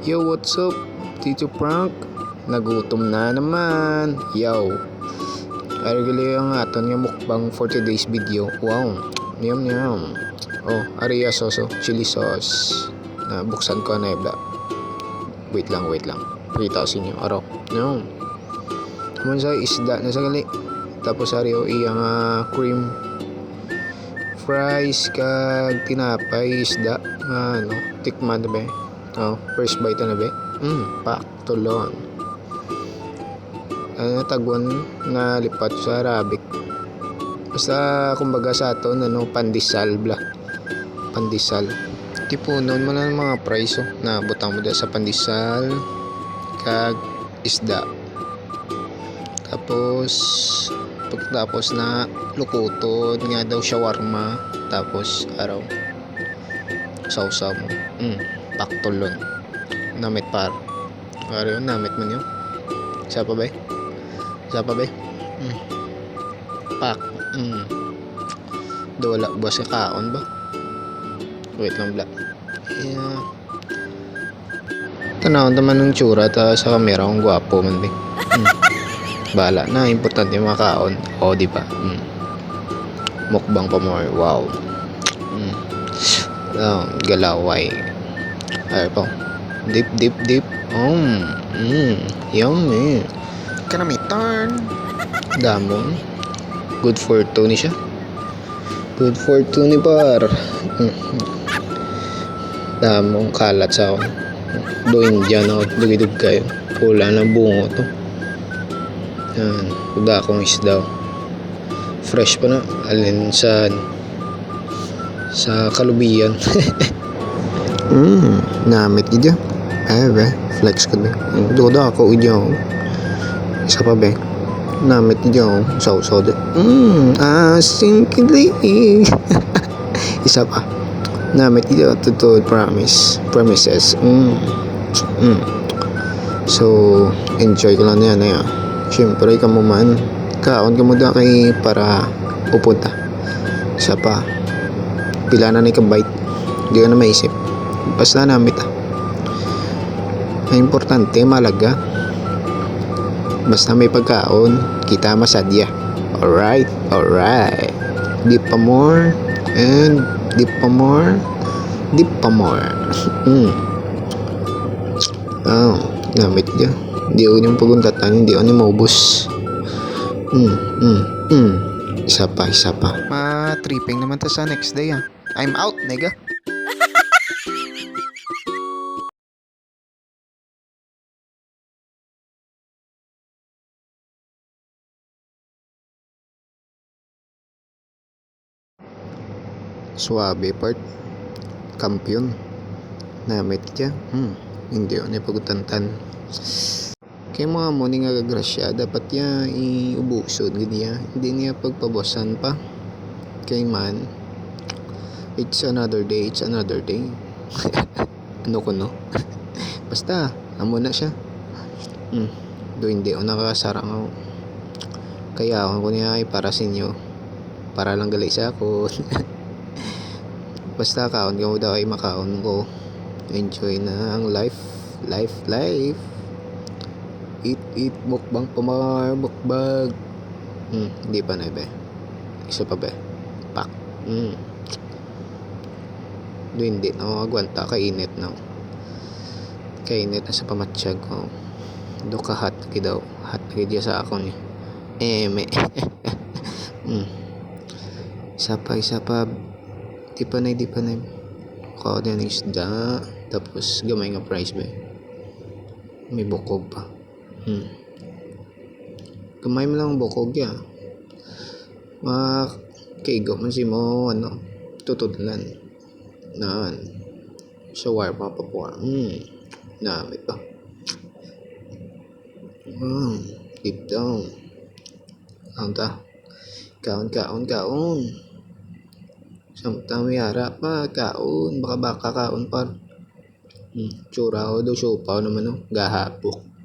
Yo, what's up? Tito Frank? Nagutom na naman. Yo. Arigali ang aton nga mukbang for today's video. Wow. Yum yum. Oh, Aria soso, chili sauce. Buksan ko na ibla. Wait lang. Pritasin nyo. Aro. No. Kuman sa isda na sa gali. Tapos ario iyang cream fries kag tinapay isda. Tikman na ba? Oh, first bite na ba? Pak tulon. Tagwan na lipat sa Arabic. Basta kumbaga sa aton pandesal bla. Pandesal. Tipunon mo na ng mga price na butang mo sa pandesal kag isda. Pagkatapos na lukuton nga daw shawarma, tapos araw sausaw mo. Paktulon. Namit par. Araw namit man yun. Sapa ba? Pak. Wala ba sa kaon ba? Wait lang bla. Yeah. Tanawon naman ng tsura ta sa kamera kung gwapo man ba. Bala na, importante yung mga kaon. O, di ba? Mukbang pa more. Wow. Galaway. Ay po. Dip. Yummy. Karamitan. Damon. Good fortune siya. Good fortune par. Damong kalat sa ako. Doin dyan ako. Dugidug kayo. Pula na bungo to. Yan. Kuda akong isda. Fresh pa na. Alin sa kalubiyan. Namit gidya. Ay be. Flex ko be. Duda ako gidya. Isa pa be. Namit gidya. Saw de. Asing kili. Isa pa. Namit gidya. Totoo promises. So enjoy ko lang yan eh. Siyempre ka mo man. Kaon ka mo da kay para pupunta. Isa pa. Pila na ikabite. Hindi ka na maisip. Basta namit Ang importante malaga. Basta may pagkaon, kita masadya. Alright. Dip pa more. And dip pa more. Namit ka. Hindi ako yung paguntatan. Hindi ako yung maubos. Isa pa. Ma-tripping naman ta sa next day I'm out, nega. Suabe part. Kampiyon. Namit ka. Hindi ako pagutantan. Kaya mga mo ni nga gagrasya, dapat niya iubusod ganyan. Hindi niya pagpabosan pa. Kay man, it's another day. Ano ko no? Basta, amo na siya. Do hindi ako nakakasarang ako. Kaya ako niya ay para sa inyo. Para lang gali sa ako. Basta kaon ka mo daw ay makaon ko. Enjoy na ang life. Eat, mukbang pamar, mukbang. Hindi pa na be. Isa pa be. Pak. Hindi na ako agwanta. Kainit na. Kainit na sa pamatsyag ko. Do ka hot daw. Hot kaya sa ako niya. Me. Isa pa. Di pa na. Kaya din ang isda. Tapos gamay nga price be. May bukog pa. Kamay mo lang bukog kaigo man si mo tutudlan naan shawar pa po namit pa deep down kaon samtang may harap pa kaon baka kaon pa tsura ko daw sopaw naman gahapok